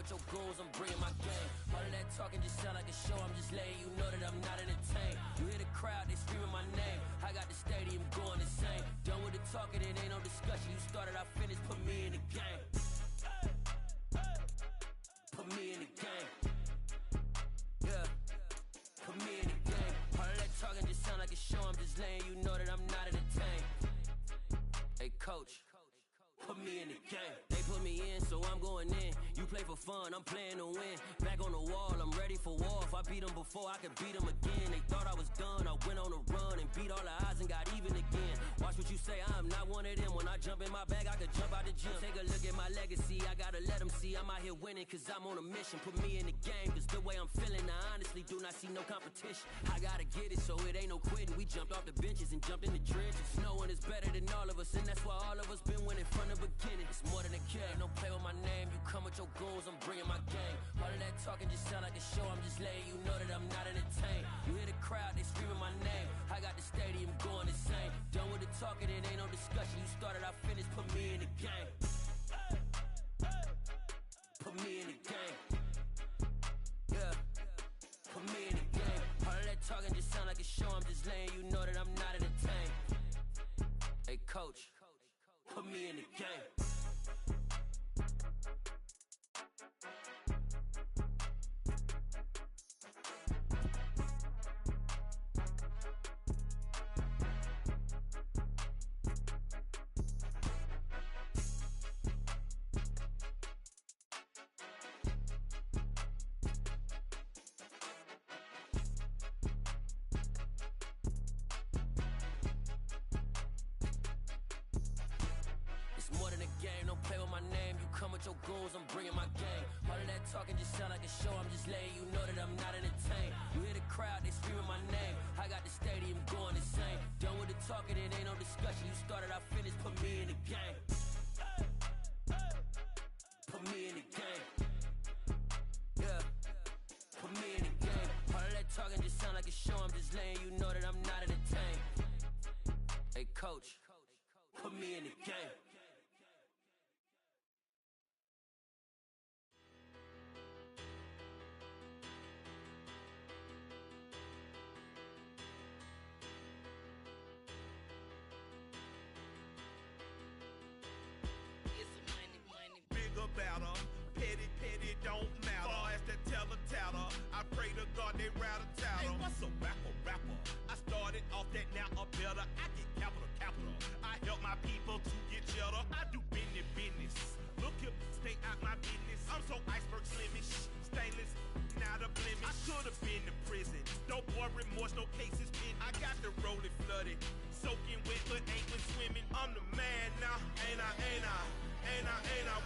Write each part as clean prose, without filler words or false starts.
with your goons, I'm bringing my game. All of that talking just sound like a show, I'm just letting you know that I'm not entertained. You hear the crowd, they screaming my name. I got the stadium going insane. Done with the talking, it ain't no discussion. You started, I finished, put me in the game. Put me in the game. Yeah, put me in the game. All of that talking just sound like a show, I'm just letting you know that I'm not entertained. Hey coach, put me in the game. They put me in, so I'm going in. You play for fun, I'm playing to win. Back on the wall, I'm ready for war. If I beat them before, I could beat them again. They thought I was done, I went on a run and beat all the odds and got even again. Watch what you say, I'm not one of them. When I jump in my bag, I could jump out the gym. Take a look at my legacy, I gotta let them see I'm out here winning, cause I'm on a mission. Put me in the game, cause the way I'm feeling, I honestly do not see no competition. I gotta get it, so it ain't no quitting. We jumped off the benches and jumped in the trenches. No one is better than all of us, and that's why all of us been winning from the beginning. It's more than a game, don't play with my name. You come with your goons, I'm bringing my game. All of that talking just sound like a show, I'm just letting you know that I'm not entertained. You hear the crowd, they screaming my name. I got the stadium going insane. Done with the talking, it ain't no discussion. You started, I finished, put me in the game. Put me in the game. Yeah, put me in the game. All of that talking just sound like a show, I'm just letting you know that I'm not entertained. Hey coach, put me in the game. Your goons, I'm bringing my game. All of that talking just sound like a show, I'm just letting you know that I'm not entertained. You hear the crowd, they screaming my name. I got the stadium going insane. Done with the talking, it ain't no discussion. You started, I finished, put me in the game. Put me in the game. Yeah, put me in the game. All of that talking just sound like a show, I'm just letting you know that I'm not entertained. Hey coach, put me in the game. About 'em. Petty, don't matter. Far as that teller, I pray to God they rattle tattle. Hey, what's a rapper? I started off that, now I'm better. I get capital. I help my people to get cheddar. I do business. Look here, stay out my business. I'm so iceberg slimish, stainless, not a blemish. I could've been in prison. No boy remorse, no cases pinned. I got the rolling flooded, soaking wet, but ain't been swimming. I'm the man now, ain't I?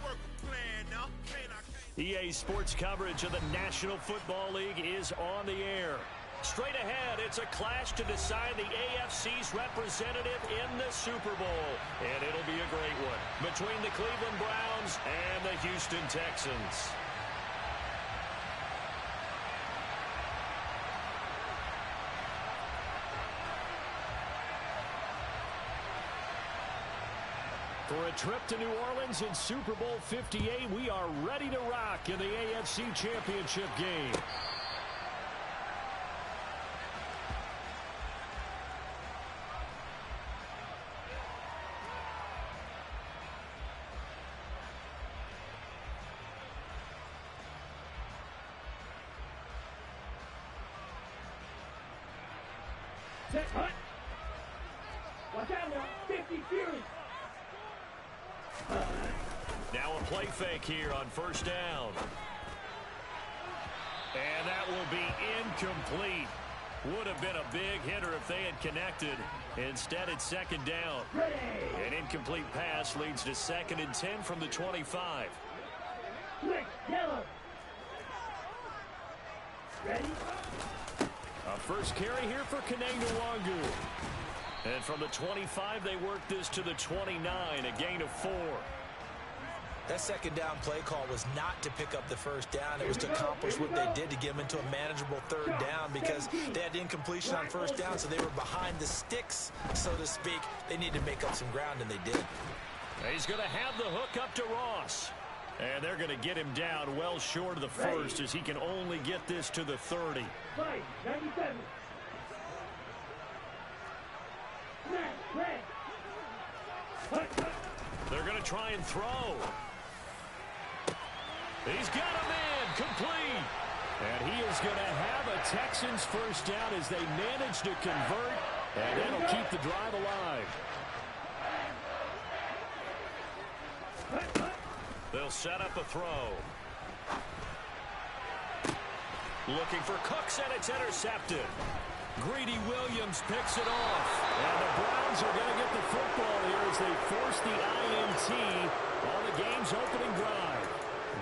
Work a plan now, can't I? EA Sports coverage of the National Football League is on the air. Straight ahead, it's a clash to decide the AFC's representative in the Super Bowl. And it'll be a great one between the Cleveland Browns and the Houston Texans. For a trip to New Orleans in Super Bowl 58, we are ready to rock in the AFC Championship game. Set, hunt. Watch out now, 50 Fury. Now a play fake here on first down. And that will be incomplete. Would have been a big hitter if they had connected. Instead, it's second down. An incomplete pass leads to 2nd and 10 from the 25. Quick, yellow. Ready? A first carry here for Kananga-Wangu. And from the 25, they work this to the 29, a gain of 4. That second down play call was not to pick up the first down. It was to accomplish what they did to get them into a manageable third down because they had incompletion on first down, so they were behind the sticks, so to speak. They needed to make up some ground, and they did. He's going to have the hook up to Ross. And they're going to get him down well short of the first as he can only get this to the 30. Play, 97. They're going to try and throw. He's got a man complete. And he is going to have a Texans first down as they manage to convert. And that'll keep the drive alive. They'll set up a throw. Looking for Cooks, and it's intercepted. Greedy Williams picks it off. And the Browns are going to get the football here as they force the INT on the game's opening drive.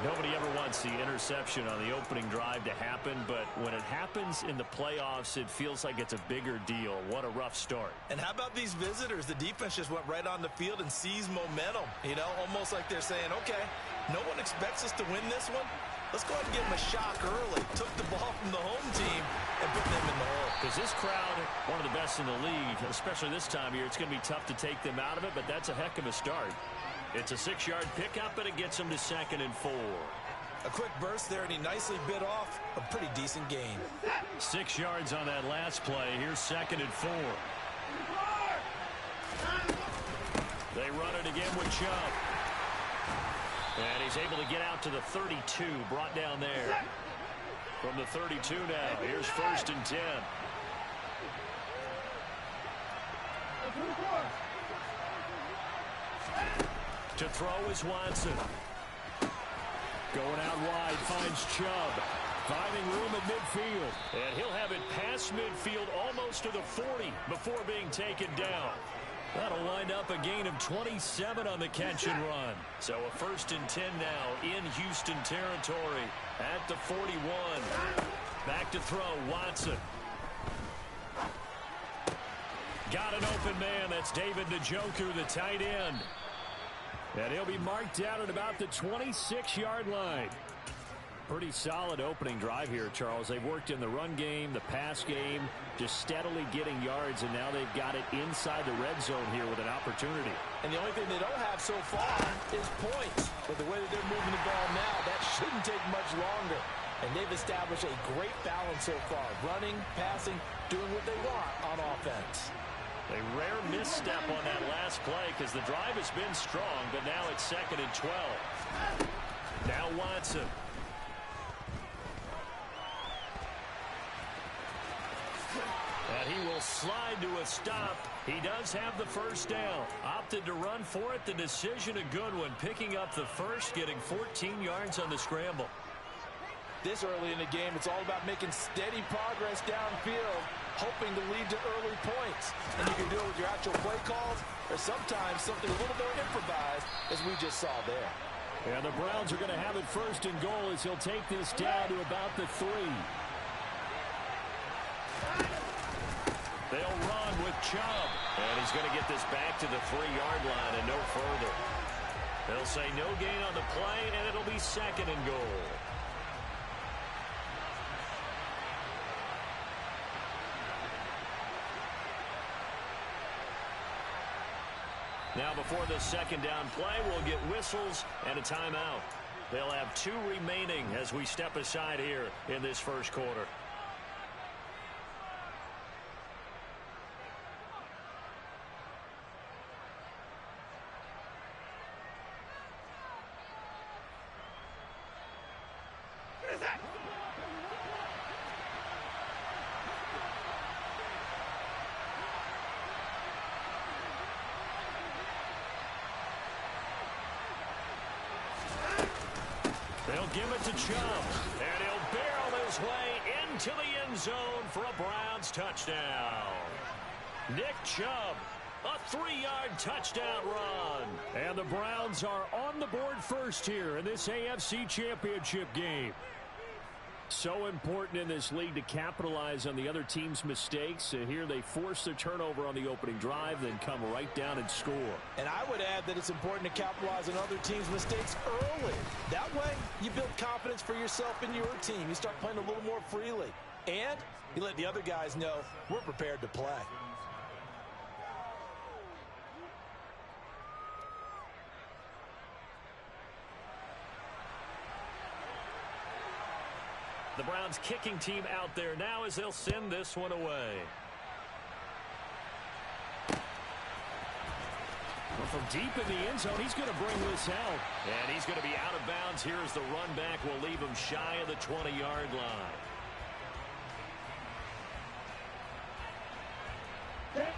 Nobody ever wants the interception on the opening drive to happen, but when it happens in the playoffs, it feels like it's a bigger deal. What a rough start. And how about these visitors? The defense just went right on the field and seized momentum. You know, almost like they're saying, okay, no one expects us to win this one. Let's go ahead and give them a shock early. Took the ball from the home team and put them in the hole. Because this crowd, one of the best in the league, especially this time of year, it's going to be tough to take them out of it, but that's a heck of a start. It's a 6-yard pickup, and it gets them to 2nd and 4. A quick burst there, and he nicely bit off a pretty decent gain. 6 yards on that last play. Here's 2nd and 4. They run it again with Chubb. And he's able to get out to the 32, brought down there. From the 32 now, here's 1st and 10. To throw is Watson. Going out wide, finds Chubb. Finding room at midfield. And he'll have it past midfield almost to the 40 before being taken down. That'll wind up a gain of 27 on the catch and run. So a 1st and 10 now in Houston territory at the 41. Back to throw, Watson. Got an open man. That's David Njoku, the tight end. And he'll be marked down at about the 26-yard line. Pretty solid opening drive here, Charles. They've worked in the run game, the pass game, just steadily getting yards, and now they've got it inside the red zone here with an opportunity. And the only thing they don't have so far is points. But the way that they're moving the ball now, that shouldn't take much longer. And they've established a great balance so far. Running, passing, doing what they want on offense. A rare misstep on that last play because the drive has been strong, but now it's 2nd and 12. Now Watson. And he will slide to a stop. He does have the first down. Opted to run for it. The decision a good one. Picking up the first, getting 14 yards on the scramble. This early in the game, it's all about making steady progress downfield, hoping to lead to early points. And you can do it with your actual play calls or sometimes something a little more improvised, as we just saw there. And the Browns are going to have it 1st and goal as he'll take this down to about the 3. They'll run with Chubb. And he's going to get this back to the 3-yard line and no further. They'll say no gain on the play, and it'll be 2nd and goal. Now before the 2nd down play, we'll get whistles and a timeout. They'll have 2 remaining as we step aside here in this first quarter. They'll give it to Chubb, and he'll barrel his way into the end zone for a Browns touchdown. Nick Chubb, a 3-yard touchdown run. And the Browns are on the board first here in this AFC Championship game. So important in this league to capitalize on the other team's mistakes. Here they force the turnover on the opening drive, then come right down and score. And I would add that it's important to capitalize on other team's mistakes early. That way, you build confidence for yourself and your team. You start playing a little more freely. And you let the other guys know we're prepared to play. The Browns kicking team out there now as they'll send this one away. Well, from deep in the end zone, he's going to bring this out. And he's going to be out of bounds. Here's the run back. Will leave him shy of the 20-yard line.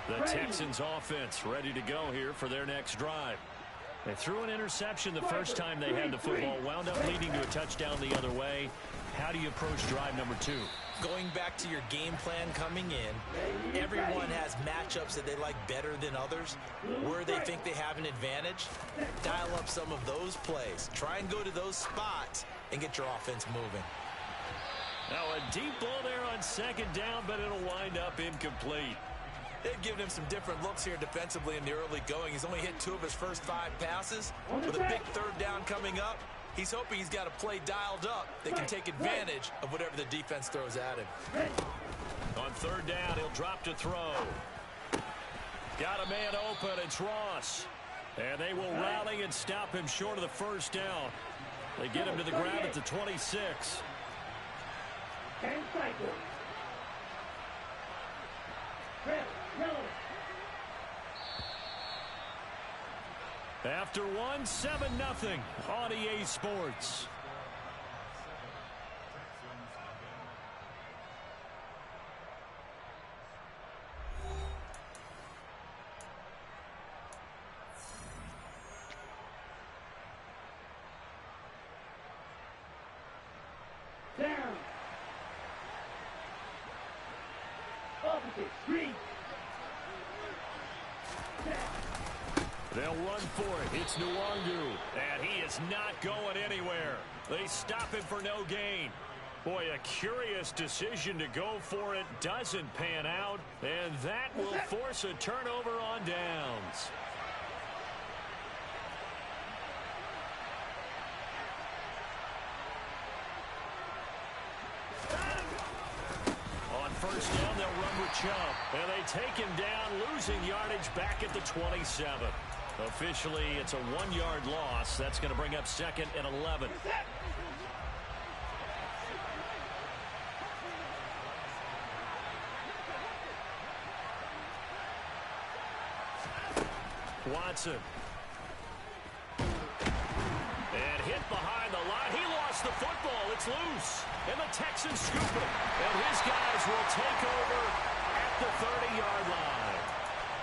The Texans offense ready to go here for their next drive. They threw an interception the first time they had the football, wound up leading to a touchdown the other way. How do you approach drive number 2? Going back to your game plan coming in, everyone has matchups that they like better than others. Where they think they have an advantage, dial up some of those plays. Try and go to those spots and get your offense moving. Now a deep ball there on second down, but it'll wind up incomplete. They've given him some different looks here defensively in the early going. He's only hit 2 of his first 5 passes. With a big third down coming up, he's hoping he's got a play dialed up that can take advantage of whatever the defense throws at him. On third down, he'll drop to throw. Got a man open. It's Ross. And they will rally and stop him short of the first down. They get him to the ground at the 26. After 1, 7-0 on EA Sports. Down. Opposite street. They'll run for it. It's Nwangu. And he is not going anywhere. They stop him for no gain. Boy, a curious decision to go for it. Doesn't pan out. And that will force a turnover on downs. On first down, they'll run with Chubb. And they take him down, losing yardage back at the 27. Officially, it's a 1-yard loss. That's going to bring up 2nd and 11. Watson. And hit behind the line. He lost the football. It's loose. And the Texans scoop it. And his guys will take over at the 30-yard line.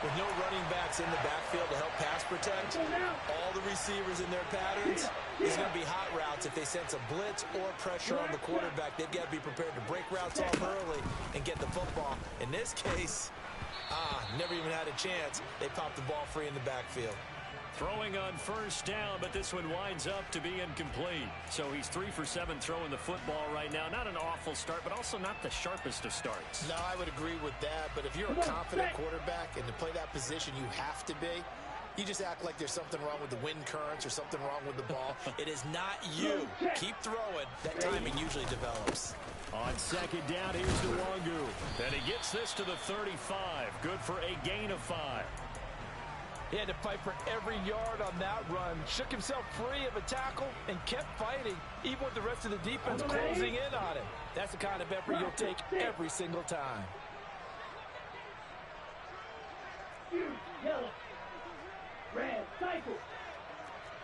With no running backs in the backfield to help pass protect, all the receivers in their patterns, it's going to be hot routes. If they sense a blitz or pressure on the quarterback, they've got to be prepared to break routes off early and get the football. In this case, never even had a chance. They popped the ball free in the backfield. Throwing on first down, but this one winds up to be incomplete. So he's 3 for 7 throwing the football right now. Not an awful start, but also not the sharpest of starts. No, I would agree with that. But if you're a confident quarterback and to play that position you have to be, you just act like there's something wrong with the wind currents or something wrong with the ball. It is not you. Keep throwing. That timing usually develops. On second down, here's Nwangu. And he gets this to the 35. Good for a gain of 5. He had to fight for every yard on that run. Shook himself free of a tackle and kept fighting, even with the rest of the defense closing in on him. That's the kind of effort you'll take every single time. Yellow. Red. Cycle.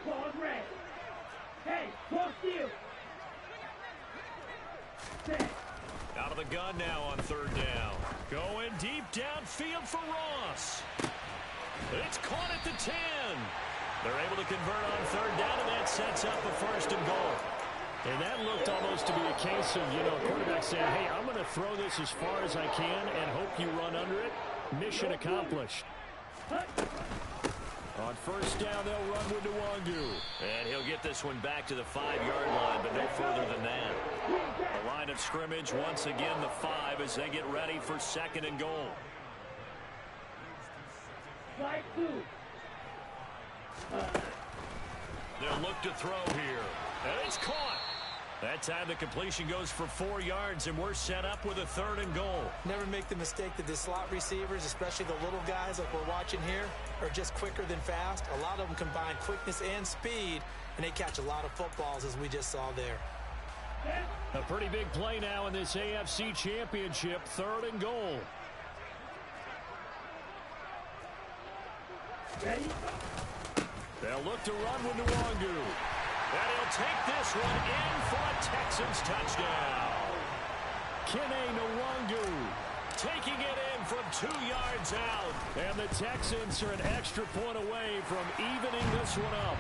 Claws red. Hey, cross field. Out of the gun now on third down. Going deep downfield for Ross. It's caught at the 10. They're able to convert on third down, and that sets up a 1st and goal. And that looked almost to be a case of, quarterback saying, hey, I'm going to throw this as far as I can and hope you run under it. Mission accomplished. On first down, they'll run with Nwangu. And he'll get this one back to the 5-yard line, but no further than that. The line of scrimmage, once again, the 5 as they get ready for 2nd and goal. They'll look to throw here. And it's caught. That time the completion goes for 4 yards, and we're set up with a 3rd and goal. Never make the mistake that the slot receivers, especially the little guys like we're watching here, are just quicker than fast. A lot of them combine quickness and speed, and they catch a lot of footballs, as we just saw there. A pretty big play now in this AFC Championship, 3rd and goal. They'll look to run with Nwangu. And he'll take this one in for a Texans touchdown. Kene Nwangu taking it in from 2 yards out. And the Texans are an extra point away from evening this one up.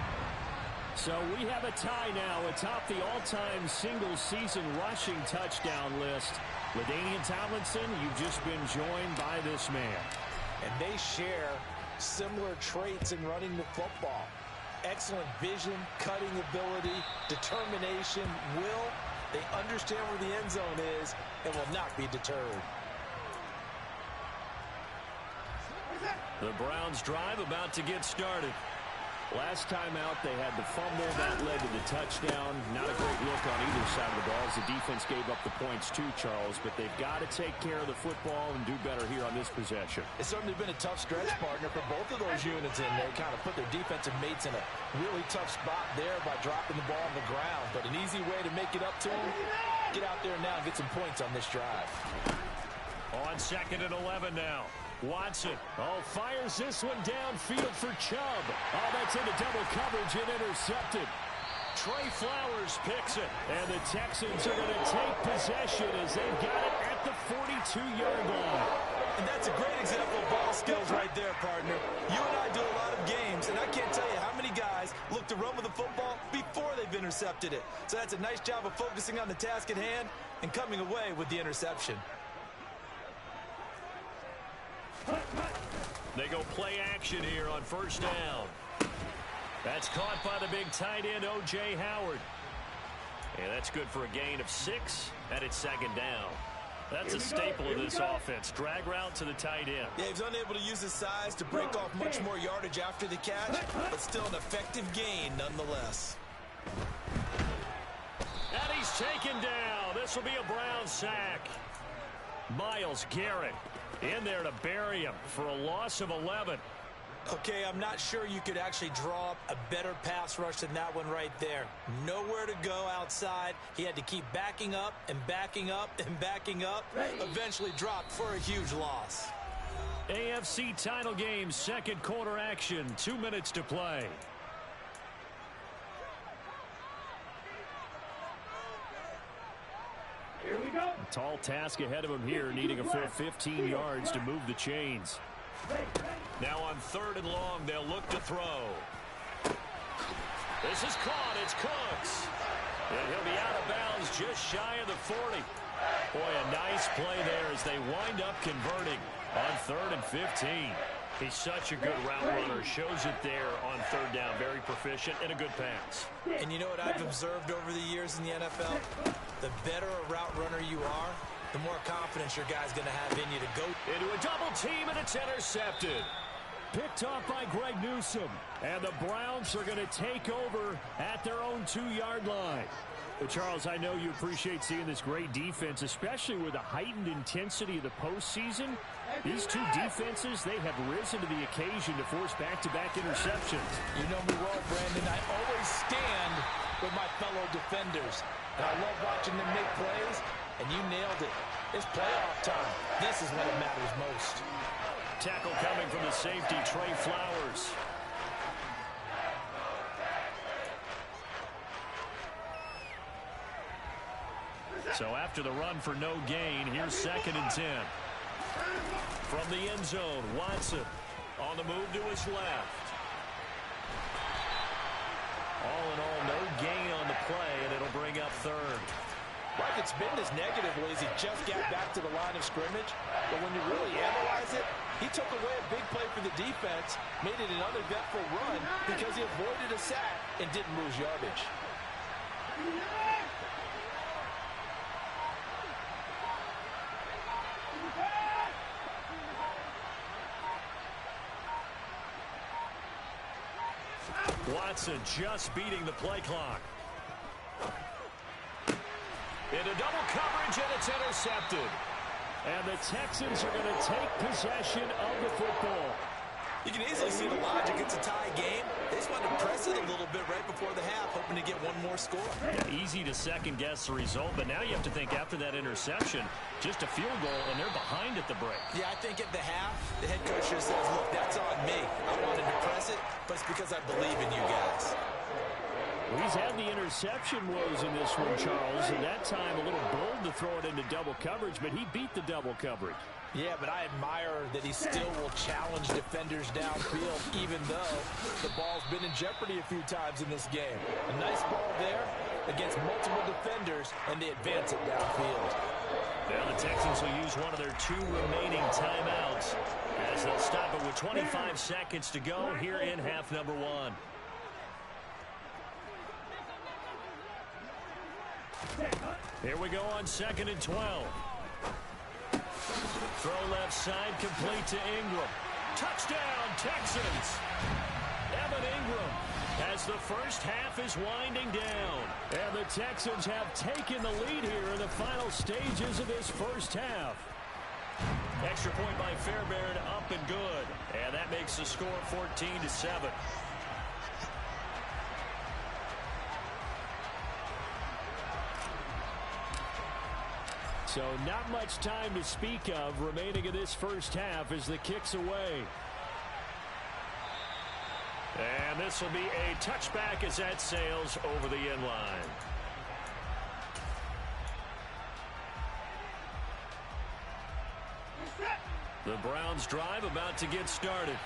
So we have a tie now atop the all-time single-season rushing touchdown list. LaDainian Tomlinson, you've just been joined by this man. And they share similar traits in running the football. Excellent vision, cutting ability, determination, will. They understand where the end zone is and will not be deterred. The Browns drive about to get started. Last time out, they had the fumble. That led to the touchdown. Not a great look on either side of the ball as the defense gave up the points too, Charles. But they've got to take care of the football and do better here on this possession. It's certainly been a tough stretch, partner, for both of those units in there. Kind of put their defensive mates in a really tough spot there by dropping the ball on the ground. But an easy way to make it up to them, get out there now and get some points on this drive. On 2nd and 11 now. Watson, fires this one downfield for Chubb. That's into double coverage and intercepted. Trey Flowers picks it, and the Texans are going to take possession as they've got it at the 42-yard line. And that's a great example of ball skills right there, partner. You and I do a lot of games, and I can't tell you how many guys look to run with the football before they've intercepted it. So that's a nice job of focusing on the task at hand and coming away with the interception. They go play action here on 1st down. That's caught by the big tight end, O.J. Howard. And that's good for a gain of 6, and it's 2nd down. That's a staple of this offense. Drag route to the tight end. Yeah, he's unable to use his size to break off much more yardage after the catch, but still an effective gain nonetheless. And he's taken down. This will be a Brown sack. Myles Garrett in there to bury him for a loss of 11. Okay, I'm not sure you could actually draw up a better pass rush than that one right there. Nowhere to go outside. He had to keep backing up and backing up and backing up. Eventually dropped for a huge loss. AFC title game, 2nd quarter action. 2 minutes to play. Here we go. A tall task ahead of him here, needing a full 15 yards to move the chains. Now on 3rd and long, they'll look to throw. This is caught. It's Cooks. And he'll be out of bounds just shy of the 40. Boy, a nice play there as they wind up converting on 3rd and 15. He's such a good route runner. Shows it there on 3rd down. Very proficient and a good pass. And you know what I've observed over the years in the NFL? The better a route runner you are, the more confidence your guy's going to have in you to go. Into a double team, and it's intercepted. Picked off by Greg Newsome. And the Browns are going to take over at their own 2-yard line. But Charles, I know you appreciate seeing this great defense, especially with the heightened intensity of the postseason. These two defenses, they have risen to the occasion to force back-to-back interceptions. You know me well, Brandon. I always stand with my fellow defenders. And I love watching them make plays, and you nailed it. It's playoff time. This is when it matters most. Tackle coming from the safety, Trey Flowers. So after the run for no gain, here's 2nd and 10. From the end zone, Watson on the move to his left. All in all, no gain on the play, and it'll bring up 3rd. Like it's been as negatively as he just got back to the line of scrimmage. But when you really analyze it, he took away a big play for the defense, made it an uneventful run because he avoided a sack and didn't lose yardage. Watson just beating the play clock. Into double coverage, and it's intercepted. And the Texans are going to take possession of the football. You can easily see the logic. It's a tie game. They just wanted to press it a little bit right before the half, hoping to get one more score. Yeah, easy to second-guess the result, but now you have to think after that interception, just a field goal, and they're behind at the break. Yeah, I think at the half, the head coach just says, look, that's on me. I wanted to press it, but it's because I believe in you guys. Well, he's had the interception woes in this one, Charles, and that time a little bold to throw it into double coverage, but he beat the double coverage. Yeah, but I admire that he still will challenge defenders downfield, even though the ball's been in jeopardy a few times in this game. A nice ball there against multiple defenders, and they advance it downfield. Now the Texans will use one of their 2 remaining timeouts as they'll stop it with 25 seconds to go here in half number 1. Here we go on 2nd and 12. Throw left side, complete to Ingram. Touchdown, Texans! Evan Ingram, as the first half is winding down. And the Texans have taken the lead here in the final stages of this first half. Extra point by Fairbairn, up and good. And that makes the score 14-7. So not much time to speak of remaining in this first half as the kick's away. And this will be a touchback as that sails over the end line. The Browns drive about to get started.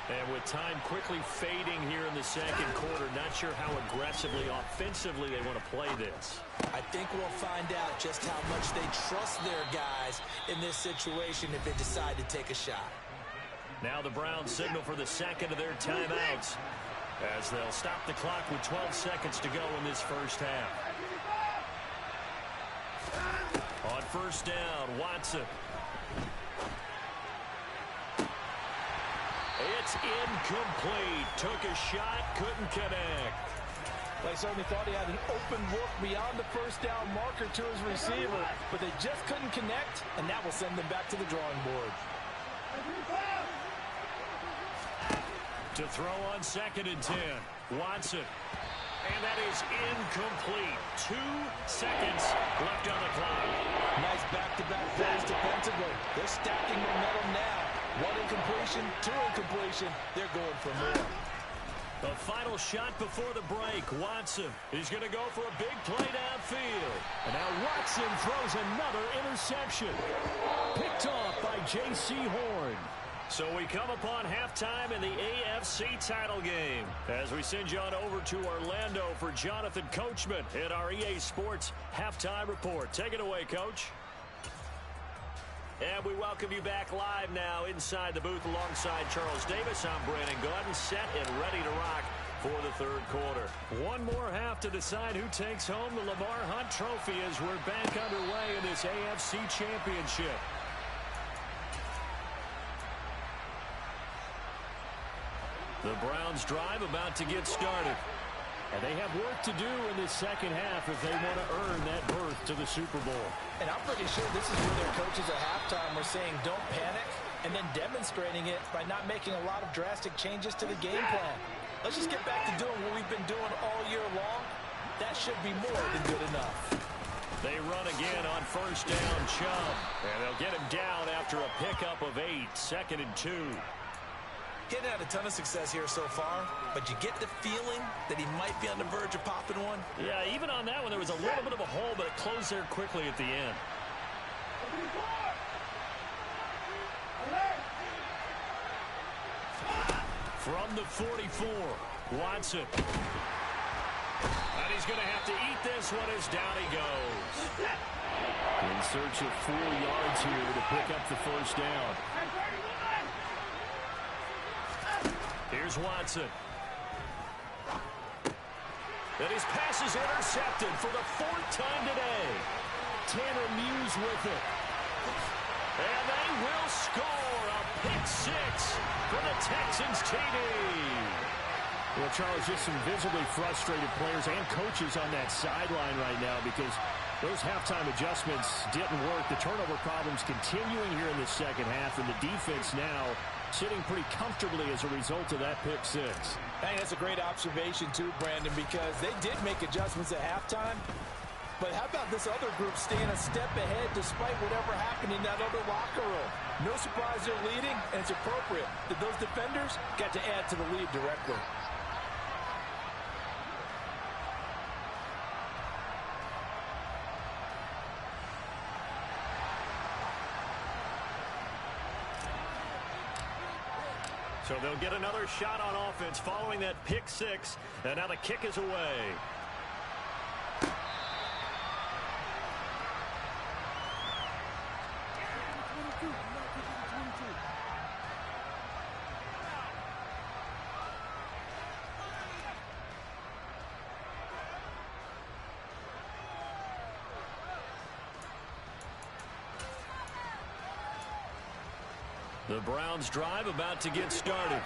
And with time quickly fading here in the second quarter, not sure how aggressively, offensively they want to play this. I think we'll find out just how much they trust their guys in this situation if they decide to take a shot. Now the Browns signal for the second of their timeouts as they'll stop the clock with 12 seconds to go in this first half. On first down, Watson. It's incomplete. Took a shot, couldn't connect. They certainly thought he had an open look beyond the first down marker to his receiver, but they just couldn't connect, and that will send them back to the drawing board. To throw on 2nd and 10, Watson. And that is incomplete. 2 seconds left on the clock. Nice back-to-back plays defensively. They're stacking momentum now. 1 incompletion, 2 incompletion. They're going for more. The final shot before the break. Watson is going to go for a big play downfield. And now Watson throws another interception. Picked off by J.C. Horn. So we come upon halftime in the AFC title game as we send you on over to Orlando for Jonathan Coachman in our EA Sports Halftime Report. Take it away, Coach. And we welcome you back live now inside the booth alongside Charles Davis. I'm Brandon Gordon, set and ready to rock for the third quarter. One more half to decide who takes home the Lamar Hunt Trophy as we're back underway in this AFC Championship. The Browns drive about to get started. And they have work to do in this second half if they want to earn that berth to the Super Bowl. And I'm pretty sure this is where their coaches at halftime were saying don't panic, and then demonstrating it by not making a lot of drastic changes to the game plan. Let's just get back to doing what we've been doing all year long. That should be more than good enough. They run again on first down, Chubb. And they'll get him down after a pickup of 8, 2nd and 2. Getting had a ton of success here so far, but you get the feeling that he might be on the verge of popping one. Yeah, even on that one, there was a little bit of a hole, but it closed there quickly at the end. From the 44, Watson. And he's going to have to eat this one as down he goes. In search of 4 yards here to pick up the first down. Here's Watson. And his pass is intercepted for the 4th time today. Tanner Muse with it. And they will score a pick 6 for the Texans TD. Well, Charles, just some visibly frustrated players and coaches on that sideline right now because Those halftime adjustments didn't work. The turnover problems continuing here in the second half, and the defense now sitting pretty comfortably as a result of that pick six. Hey, that's a great observation too, Brandon, because they did make adjustments at halftime. But how about this other group staying a step ahead despite whatever happened in that other locker room? No surprise they're leading, and it's appropriate that those defenders got to add to the lead directly. So they'll get another shot on offense following that pick six, and now the kick is away. The Browns drive about to get started.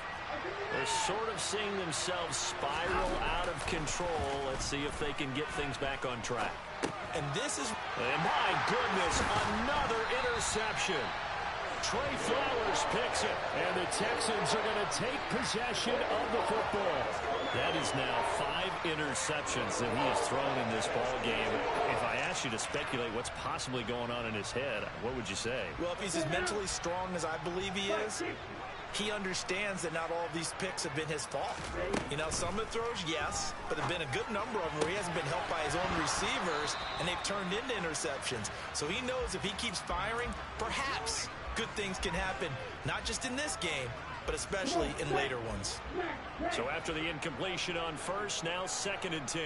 They're sort of seeing themselves spiral out of control. Let's see if they can get things back on track. And this is... And my goodness, another interception. Trey Flowers picks it, and the Texans are going to take possession of the football. That is now 5 interceptions that he has thrown in this ball game. If I asked you to speculate what's possibly going on in his head, what would you say? Well, if he's as mentally strong as I believe he is, he understands that not all of these picks have been his fault. You know, some of the throws, yes, but there have been a good number of them where he hasn't been helped by his own receivers, and they've turned into interceptions. So he knows if he keeps firing, perhaps good things can happen, not just in this game, but especially in later ones. So after the incompletion on first, now 2nd and 10.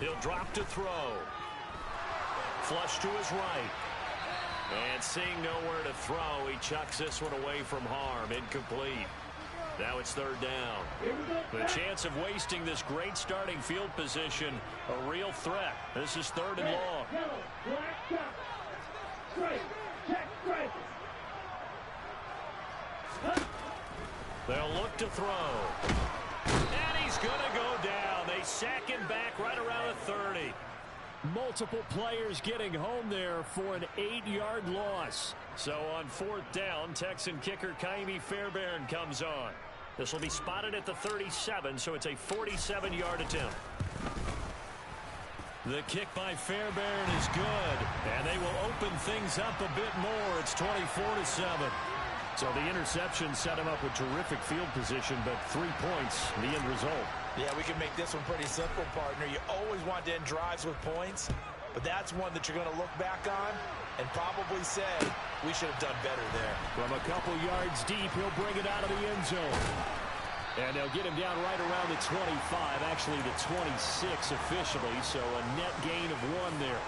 He'll drop to throw. Flush to his right. And seeing nowhere to throw, he chucks this one away from harm. Incomplete. Now it's 3rd down. The chance of wasting this great starting field position, a real threat. This is 3rd and long. They'll look to throw. And he's going to go down. They sack him back right around the 30. Multiple players getting home there for an 8-yard loss. So on 4th down, Texan kicker Kaimi Fairbairn comes on. This will be spotted at the 37, so it's a 47-yard attempt. The kick by Fairbairn is good, and they will open things up a bit more. It's 24-7. So the interception set him up with terrific field position, but 3 points, the end result. Yeah, we can make this one pretty simple, partner. You always want to end drives with points, but that's one that you're going to look back on and probably say, we should have done better there. From a couple yards deep, he'll bring it out of the end zone. And they'll get him down right around the 25, actually the 26 officially, so a net gain of 1 there.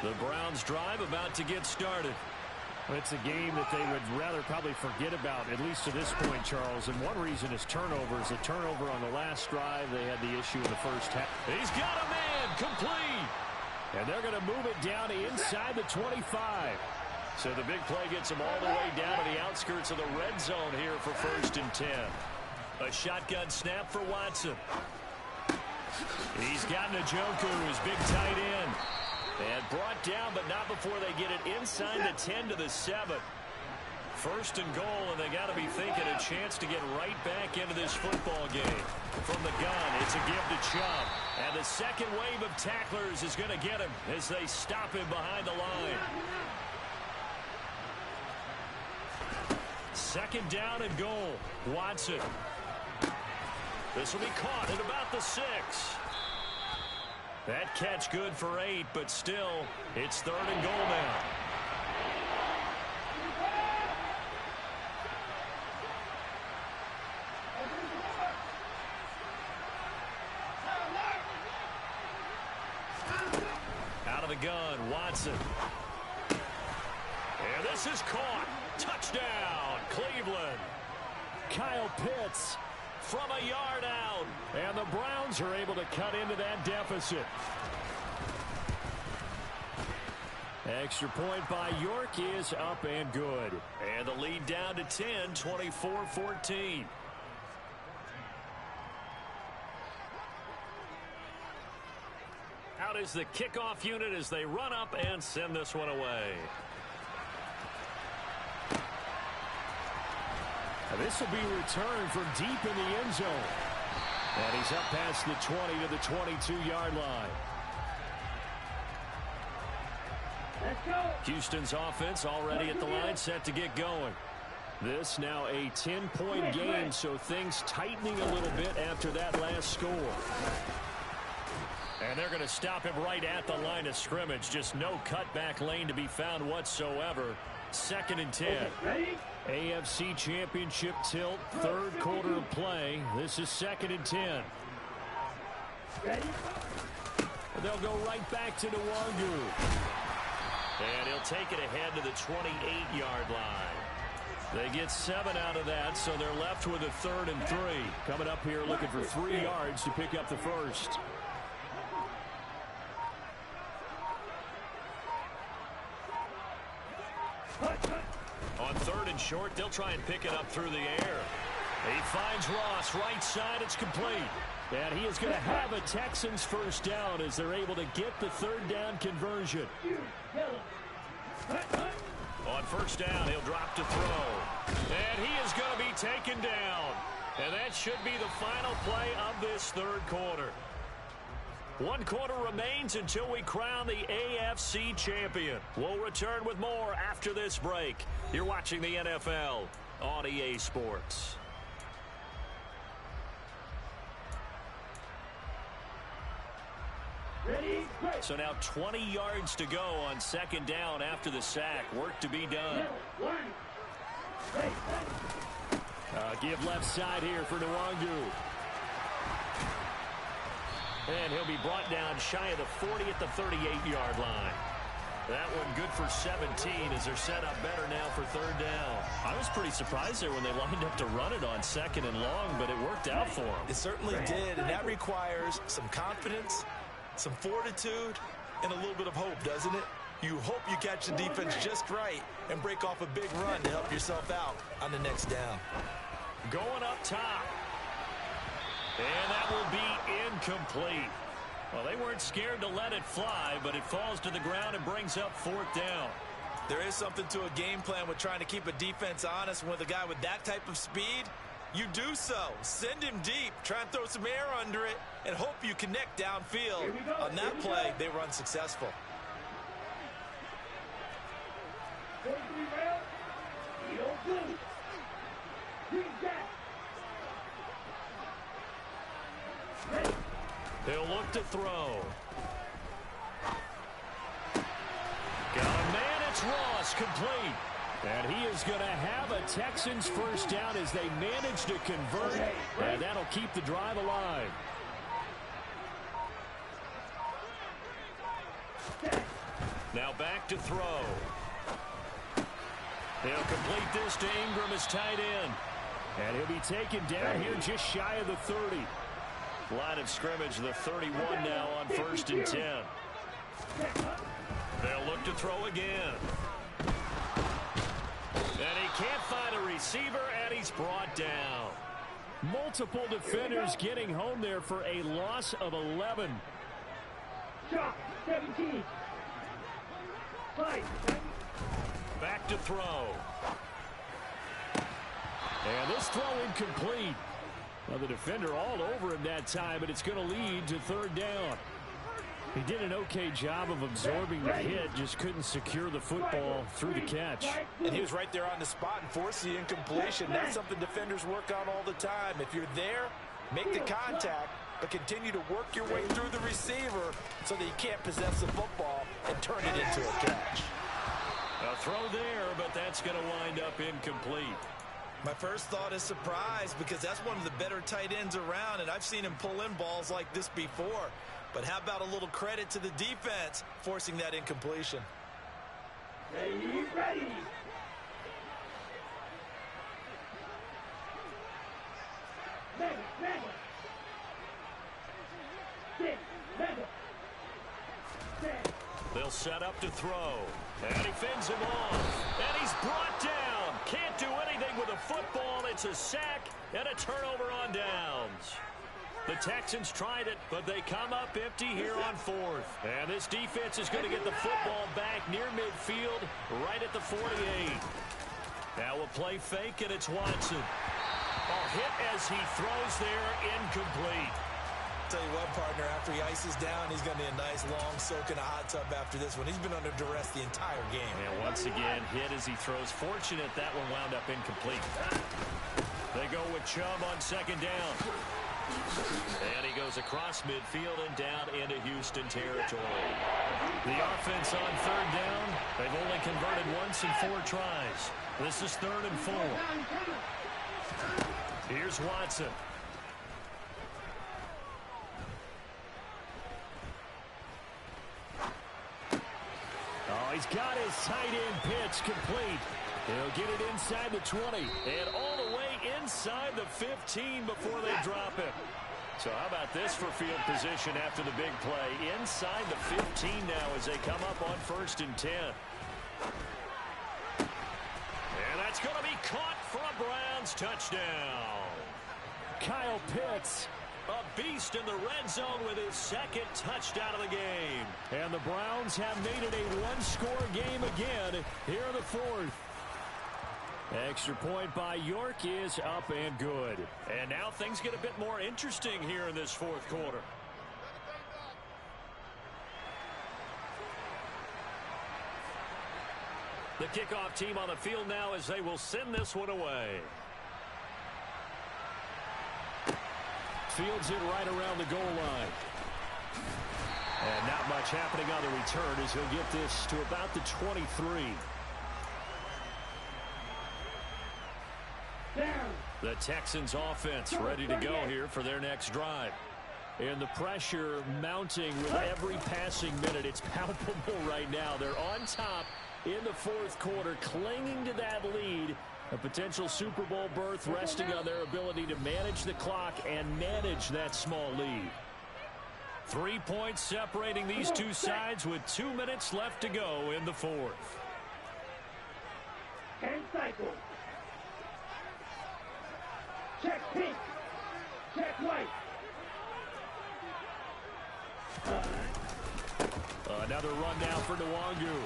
The Browns drive about to get started. It's a game that they would rather probably forget about, at least to this point, Charles. And one reason is turnovers. A turnover on the last drive. They had the issue in the first half. He's got a man, complete. And they're going to move it down to inside the 25. So the big play gets them all the way down to the outskirts of the red zone here for 1st and 10. A shotgun snap for Watson. He's got Njoku, his big tight end. And brought down, but not before they get it inside the 10 to the 7. 1st and goal, and they got to be thinking a chance to get right back into this football game. From the gun, it's a give to Chubb. And the second wave of tacklers is going to get him as they stop him behind the line. 2nd down and goal. Watson. This will be caught at about the 6. That catch good for 8, but still, it's 3rd and goal now. Out of the gun, Watson. And this is caught. Touchdown, Cleveland. Kyle Pitts from a yard out, and the Browns are able to cut into that deficit. Extra point by York is up and good. And the lead down to 10, 24-14. Out is the kickoff unit as they run up and send this one away. And this will be returned from deep in the end zone. And he's up past the 20 to the 22-yard line. Houston's offense already at the line, set to get going. This now a 10-point game, so things tightening a little bit after that last score. And they're going to stop him right at the line of scrimmage. Just no cutback lane to be found whatsoever. 2nd and 10. AFC Championship tilt, 3rd quarter of play. This is 2nd and 10. They'll go right back to Nwangu. And he'll take it ahead to the 28-yard line. They get 7 out of that, so they're left with a 3rd and 3. Coming up here looking for 3 yards to pick up the first. On 3rd and short, they'll try and pick it up through the air. He finds Ross, right side, it's complete. And he is going to have a Texans first down as they're able to get the 3rd down conversion. On 1st down, he'll drop to throw. And he is going to be taken down. And that should be the final play of this 3rd quarter. 1 quarter remains until we crown the AFC champion. We'll return with more after this break. You're watching the NFL on EA Sports. So now 20 yards to go on 2nd down after the sack. Work to be done. Give left side here for Nwangu. And he'll be brought down shy of the 40 at the 38-yard line. That one good for 17 as they're set up better now for 3rd down. I was pretty surprised there when they lined up to run it on 2nd and long, but it worked out for them. It certainly did, and that requires some confidence, some fortitude, and a little bit of hope, doesn't it? You hope you catch the defense just right and break off a big run to help yourself out on the next down. Going up top. And that will be incomplete. Well, they weren't scared to let it fly, but it falls to the ground and brings up 4th down. There is something to a game plan with trying to keep a defense honest. With a guy with that type of speed, you do so. Send him deep, try and throw some air under it, and hope you connect downfield. On that play, they were unsuccessful. They'll look to throw. Got a man, it's Ross, complete. And he is going to have a Texans first down as they manage to convert, and that'll keep the drive alive. Now back to throw. He'll complete this to Ingram as tight end. And he'll be taken down here just shy of the 30. Line of scrimmage, the 31 now on 1st and 10. They'll look to throw again. And he can't find a receiver, and he's brought down. Multiple defenders getting home there for a loss of 11. Shot, 17. Back to throw. And this throw incomplete. Well, the defender all over him that time, but it's going to lead to 3rd down. He did an okay job of absorbing the hit, just couldn't secure the football through the catch. And he was right there on the spot and forced the incompletion. That's something defenders work on all the time. If you're there, make the contact, but continue to work your way through the receiver so that you can't possess the football and turn it into a catch. A throw there, but that's going to wind up incomplete. My first thought is surprise, because that's one of the better tight ends around, and I've seen him pull in balls like this before. But how about a little credit to the defense forcing that incompletion? Ready. They'll He'll set up to throw. And he fends him off. And he's brought down. Can't do anything with a football. It's a sack and a turnover on downs. The Texans tried it, but they come up empty here on fourth. And this defense is going to get the football back near midfield, right at the 48. Now a play fake, and it's Watson. Ball hit as he throws there, incomplete. Tell you what, partner, after he ices down, he's going to need a nice long soak in a hot tub after this one. He's been under duress the entire game. And once again, hit as he throws. Fortunate that one wound up incomplete. They go with Chubb on second down. And he goes across midfield and down into Houston territory. The offense on third down. They've only converted once in 4 tries. This is 3rd and 4. Here's Watson. Oh, he's got his tight end pitch complete. He'll get it inside the 20 and all the way inside the 15 before they drop him. So how about this for field position after the big play? Inside the 15 now as they come up on 1st and 10. And that's going to be caught for a Browns touchdown. Kyle Pitts, a beast in the red zone with his 2nd touchdown of the game. And the Browns have made it a 1-score game again here in the 4th. Extra point by York is up and good. And now things get a bit more interesting here in this 4th quarter. The kickoff team on the field now as they will send this one away. Fields it right around the goal line. And not much happening on the return as he'll get this to about the 23. The Texans offense ready to go here for their next drive. And the pressure mounting with every passing minute. It's palpable right now. They're on top in the 4th quarter, clinging to that lead. A potential Super Bowl berth resting on their ability to manage the clock and manage that small lead. 3 points separating these two sides with 2 minutes left to go in the 4th. And cycle. Check pink. Check white. Another run now for Nwangu.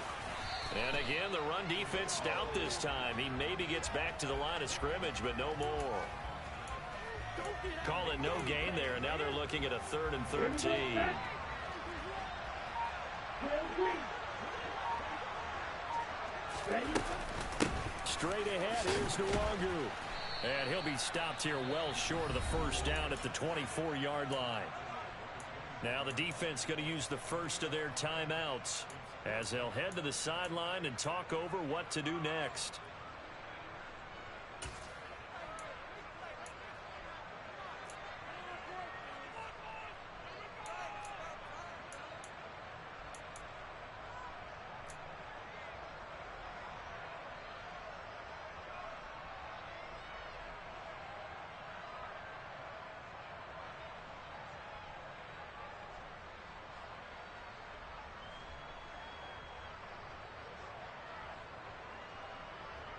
And again, the run defense stout this time. He maybe gets back to the line of scrimmage, but no more. Call it no gain there, and now they're looking at a 3rd and 13. Straight ahead, here's Nwangu. And he'll be stopped here well short of the 1st down at the 24-yard line. Now the defense going to use the first of their timeouts as they'll head to the sideline and talk over what to do next.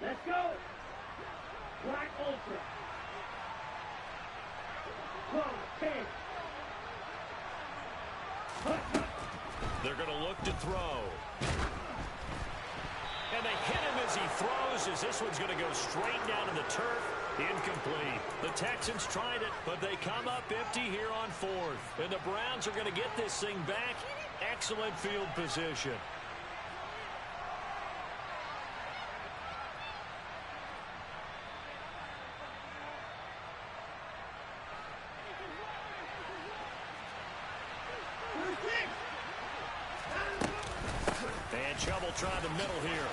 Let's go. Black Ultra. 12, 10. They're going to look to throw. And they hit him as he throws, as this one's going to go straight down to the turf. Incomplete. The Texans tried it, but they come up empty here on 4th. And the Browns are going to get this thing back. Excellent field position. And Chubb will try the middle here.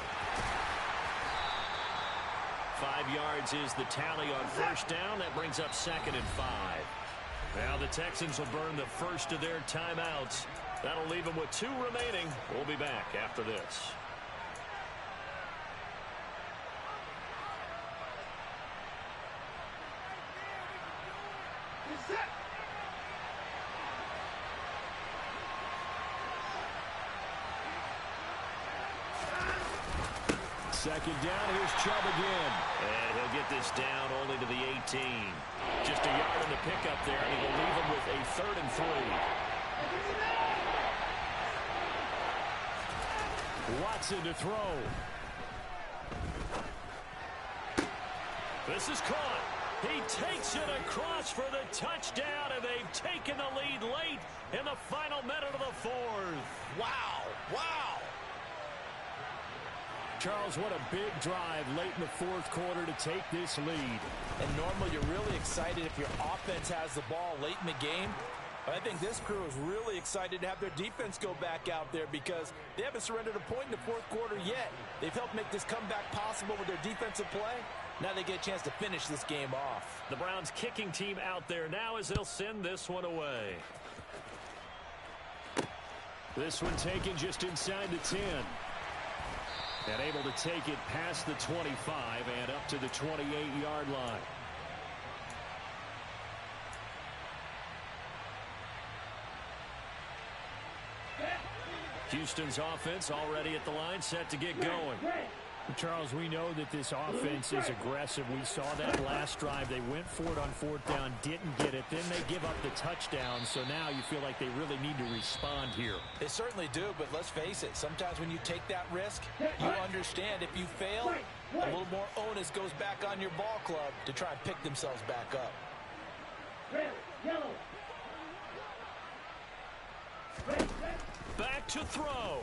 5 yards is the tally on 1st down. That brings up 2nd and 5. Now the Texans will burn the first of their timeouts. That'll leave them with 2 remaining. We'll be back after this. second down. Here's Chubb again. And he'll get this down only to the 18. Just a yard in the pickup there, and he'll leave him with a 3rd and 3. Watson to throw. This is caught. He takes it across for the touchdown, and they've taken the lead late in the final minute of the 4th. Wow. Wow. Charles, what a big drive late in the 4th quarter to take this lead. And normally you're really excited if your offense has the ball late in the game. But I think this crew is really excited to have their defense go back out there because they haven't surrendered a point in the 4th quarter yet. They've helped make this comeback possible with their defensive play. Now they get a chance to finish this game off. The Browns kicking team out there now as they'll send this one away. This one taken just inside the 10. And able to take it past the 25 and up to the 28-yard line. Houston's offense already at the line, set to get going. Charles, we know that this offense is aggressive. We saw that last drive. They went for it on 4th down, didn't get it. Then they give up the touchdown. So now you feel like they really need to respond here. They certainly do, but let's face it. Sometimes when you take that risk, you understand if you fail, a little more onus goes back on your ball club to try and pick themselves back up. Red, yellow. Back to throw.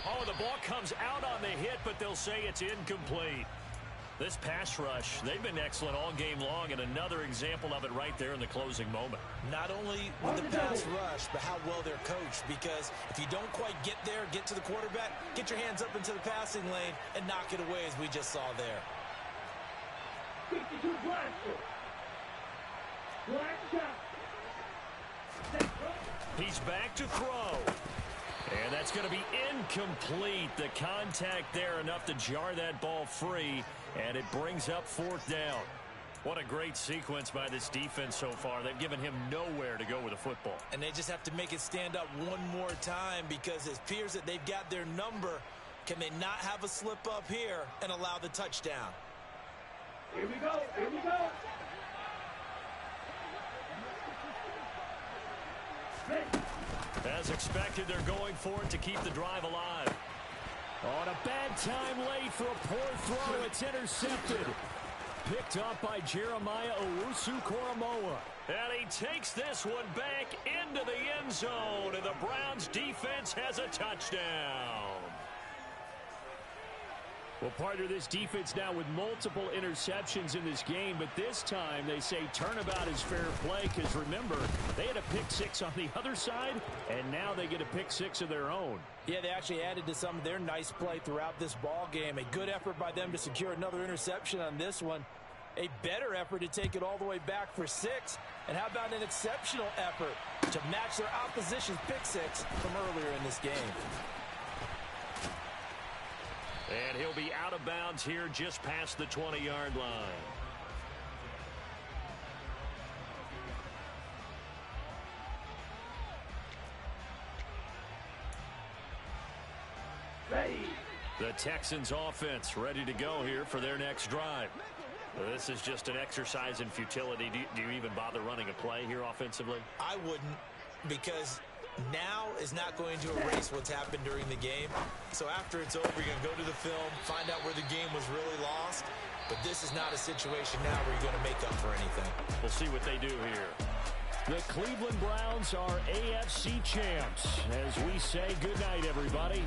Oh, the ball comes out on the hit, but they'll say it's incomplete. This pass rush, they've been excellent all game long, and another example of it right there in the closing moment. Not only with the pass rush, but how well they're coached, because if you don't quite get there, get to the quarterback, get your hands up into the passing lane and knock it away as we just saw there. 52 blaster. Black shot. He's back to throw. And that's going to be incomplete. The contact there enough to jar that ball free, and it brings up 4th down. What a great sequence by this defense so far. They've given him nowhere to go with the football. And they just have to make it stand up one more time because it appears that they've got their number. Can they not have a slip up here and allow the touchdown? Here we go. Here we go. As expected, they're going for it to keep the drive alive. On a bad time late for a poor throw. It's intercepted. Picked up by Jeremiah Owusu-Koramoah. And he takes this one back into the end zone. And the Browns defense has a touchdown. Well, partner, this defense now with multiple interceptions in this game, but this time they say turnabout is fair play because, remember, they had a pick 6 on the other side, and now they get a pick 6 of their own. Yeah, they actually added to some of their nice play throughout this ball game. A good effort by them to secure another interception on this one. A better effort to take it all the way back for 6. And how about an exceptional effort to match their opposition's pick 6 from earlier in this game. And he'll be out of bounds here just past the 20-yard line. Ready. The Texans offense ready to go here for their next drive. This is just an exercise in futility. Do you even bother running a play here offensively? I wouldn't, because now is not going to erase what's happened during the game. So after it's over, you're going to go to the film, find out where the game was really lost. But this is not a situation now where you're going to make up for anything. We'll see what they do here. The Cleveland Browns are AFC champs. As we say goodnight, everybody.